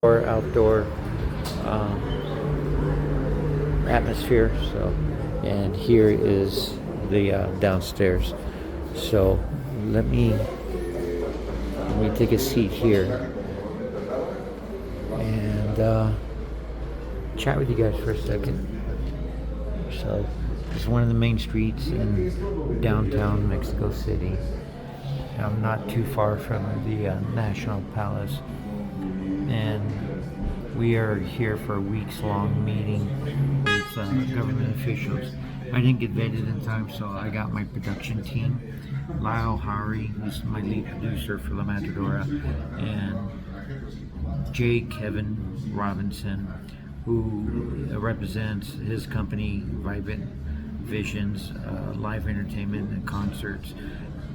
or outdoor atmosphere. So, and here is the downstairs. So let me take a seat here and chat with you guys for a second. So it's one of the main streets in downtown Mexico City. I'm not too far from the National Palace, and we are here for a weeks-long meeting with government officials. I didn't get vetted in time, so I got my production team. Lyle Howery, who's my lead producer for La Matadora, and Kevin Robinson, who represents his company, Vibrant Visions, live entertainment and concerts.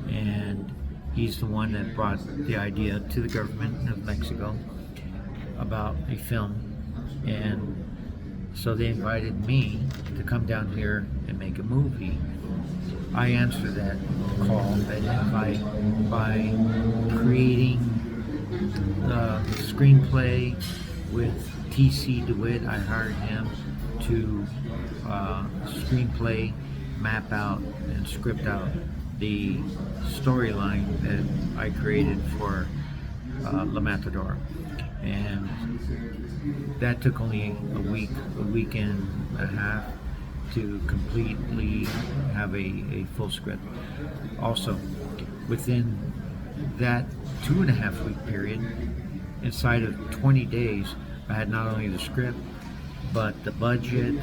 And he's the one that brought the idea to the government of Mexico about a film. And so they invited me to come down here and make a movie. I answered that call, that invite, by creating the screenplay with T.C. DeWitt. I hired him to screenplay, map out, and script out the storyline that I created for La Matadora. And that took only a weekend and a half to completely have a full script. Also, within that 2.5 week period, inside of 20 days, I had not only the script, but the budget,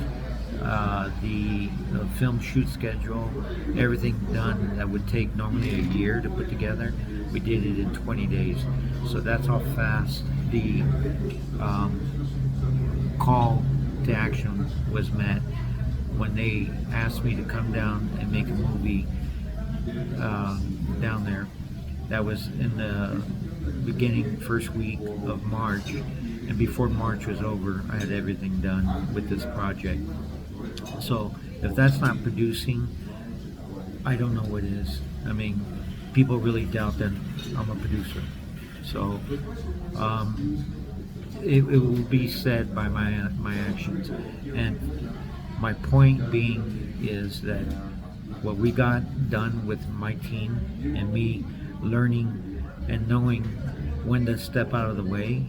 the film shoot schedule, everything done that would take normally a year to put together. We did it in 20 days. So that's how fast the call to action was met when they asked me to come down and make a movie down there. That was in the beginning, first week of March, and before March was over, I had everything done with this project. So if that's not producing, I don't know what is. I mean, people really doubt that I'm a producer. So it will be said by my actions. And my point being is that what we got done with my team and me learning and knowing when to step out of the way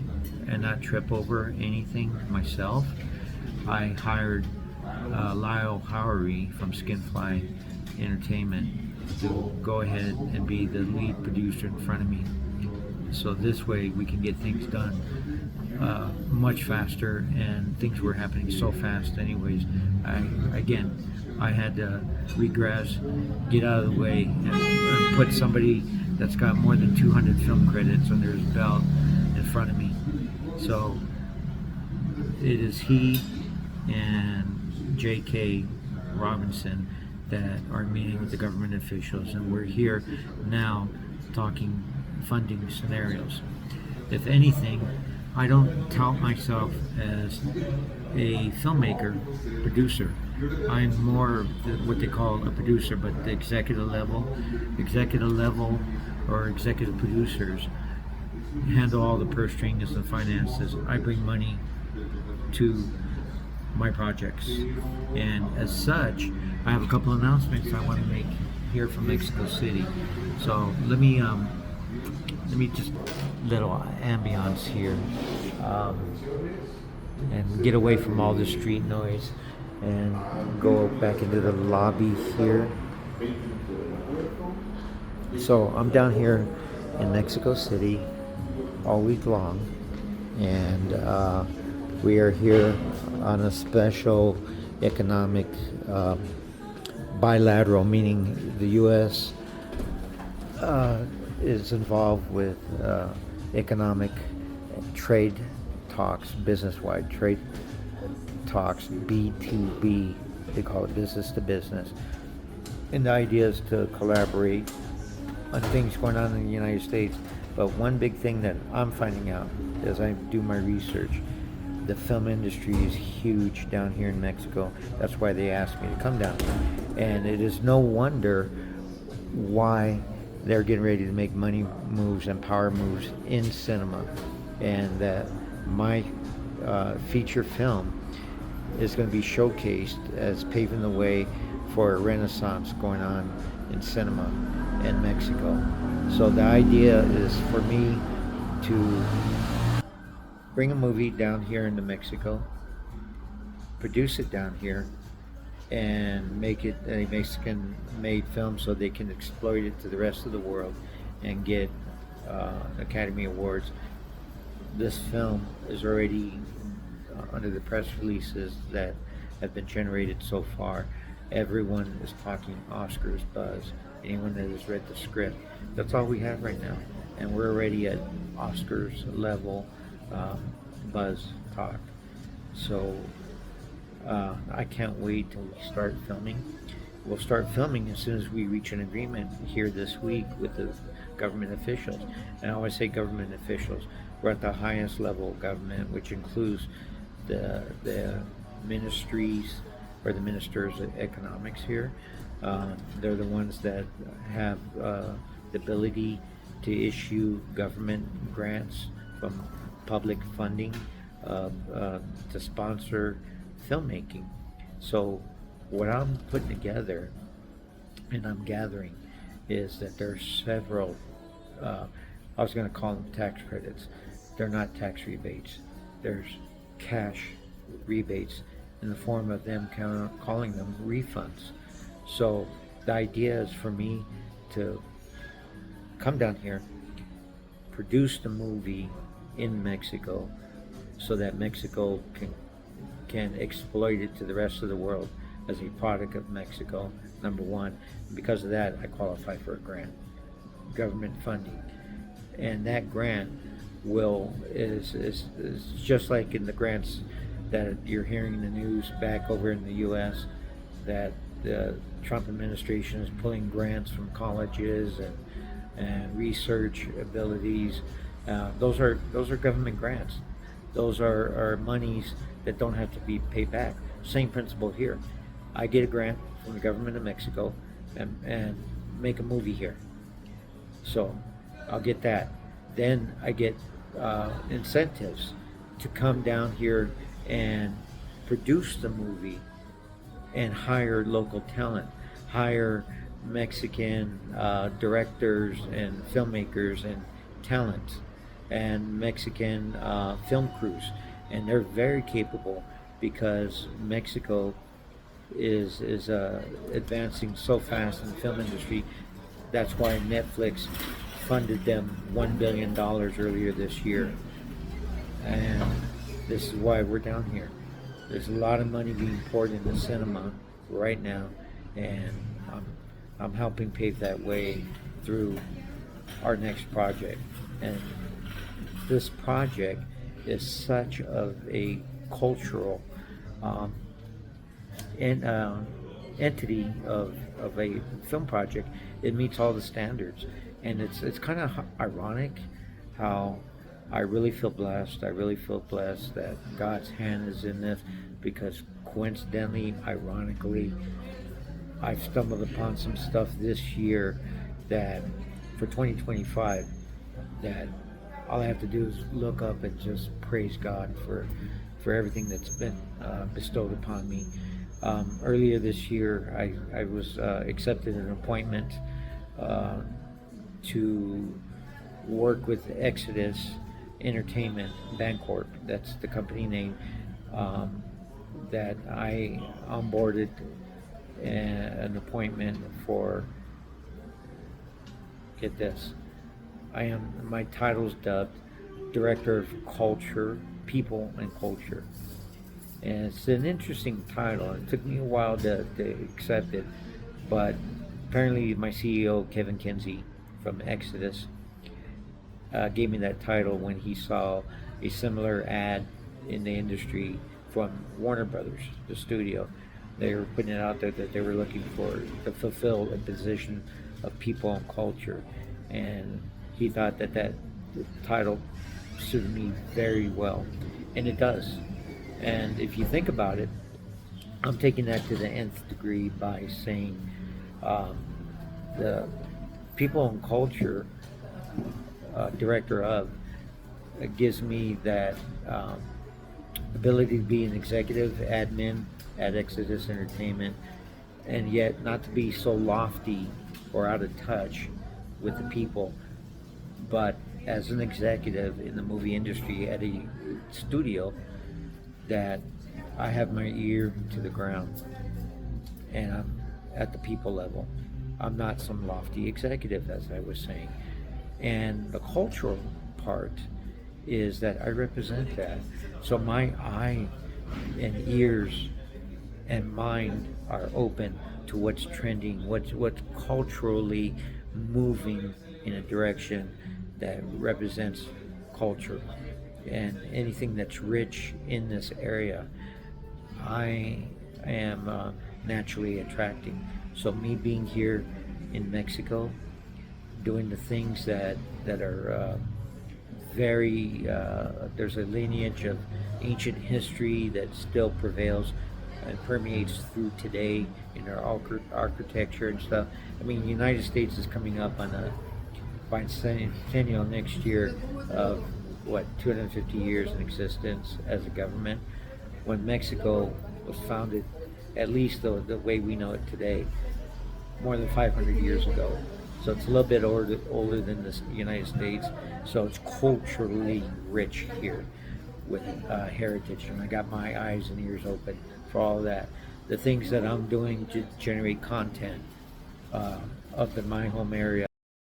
and not trip over anything myself, I hired Lyle Howery from Skinfly Entertainment to go ahead and be the lead producer in front of me. So this way we can get things done much faster, and things were happening so fast anyways. I had to regress, get out of the way, and put somebody that's got more than 200 film credits under his belt in front of me. So it is he and J.K. Robinson that are meeting with the government officials, and we're here now talking funding scenarios. If anything, I don't tout myself as a filmmaker, producer. I'm more what they call a producer, but the executive level or executive producers handle all the purse strings and finances. I bring money to my projects, and as such, I have a couple announcements I want to make here from Mexico City. So let me just little ambiance here, and get away from all the street noise and go back into the lobby here. So I'm down here in Mexico City all week long, and we are here on a special economic bilateral, meaning the U.S. Is involved with economic trade talks, business-wide trade talks, B2B, they call it business to business. And the idea is to collaborate on things going on in the United States. But one big thing that I'm finding out as I do my research, the film industry is huge down here in Mexico. That's why they asked me to come down here. And it is no wonder why they're getting ready to make money moves and power moves in cinema, and that my feature film is going to be showcased as paving the way for a renaissance going on in cinema in Mexico. So the idea is for me to bring a movie down here into Mexico, produce it down here, and make it a Mexican made film so they can exploit it to the rest of the world and get Academy Awards. This film is already under the press releases that have been generated so far. Everyone is talking Oscars buzz. Anyone that has read the script, that's all we have right now, and we're already at Oscars level buzz talk. So I can't wait till we start filming. We'll start filming as soon as we reach an agreement here this week with the government officials. And I always say government officials. We're at the highest level of government, which includes the ministries or the ministers of economics here. They're the ones that have the ability to issue government grants from public funding to sponsor filmmaking. So what I'm putting together and I'm gathering is that there's several, I was going to call them tax credits. They're not tax rebates. There's cash rebates in the form of them calling them refunds. So the idea is for me to come down here, produce the movie in Mexico so that Mexico can exploit it to the rest of the world as a product of Mexico, number one. And because of that, I qualify for a grant, government funding. And that grant is just like in the grants that you're hearing in the news back over in the U.S., that the Trump administration is pulling grants from colleges and research abilities. Those are government grants. Those are monies that don't have to be paid back. Same principle here. I get a grant from the government of Mexico and make a movie here. So I'll get that. Then I get incentives to come down here and produce the movie and hire local talent, hire Mexican directors and filmmakers and talent and Mexican film crews. And they're very capable because Mexico is advancing so fast in the film industry. That's why Netflix funded them $1 billion earlier this year. And this is why we're down here. There's a lot of money being poured into cinema right now, and I'm helping pave that way through our next project. And this project is such of a cultural entity of a film project. It meets all the standards, and it's kind of ironic how I really feel blessed. I really feel blessed that God's hand is in this, because coincidentally, ironically, I've stumbled upon some stuff this year that for 2025 that all I have to do is look up and just praise God for everything that's been bestowed upon me. Earlier this year, I was accepted an appointment to work with Exodus Entertainment Bancorp. That's the company name that I onboarded an appointment for. Get this, my title's dubbed Director of Culture, People and Culture. And it's an interesting title. It took me a while to accept it, but apparently my CEO, Kevin Kinsey from Exodus, gave me that title when he saw a similar ad in the industry from Warner Brothers, the studio. They were putting it out there that they were looking to fulfill a position of people and culture, and he thought that title suited me very well, and it does. And if you think about it, I'm taking that to the nth degree by saying the people and culture director of gives me that ability to be an executive admin at Exodus Entertainment, and yet not to be so lofty or out of touch with the people, but as an executive in the movie industry at a studio, that I have my ear to the ground and I'm at the people level. I'm not some lofty executive, as I was saying. And the cultural part is that I represent that. So my eye and ears and mind are open to what's trending, what's culturally moving in a direction that represents culture, and anything that's rich in this area, I am naturally attracting. So me being here in Mexico, doing the things that are very there's a lineage of ancient history that still prevails and permeates through today in our architecture and stuff. I mean, the United States is coming up on a bicentennial next year of what, 250 years in existence as a government, when Mexico was founded, at least the way we know it today, more than 500 years ago. So it's a little bit older than the United States. So it's culturally rich here with heritage, and I got my eyes and ears open for all that. The things that I'm doing to generate content up in my home area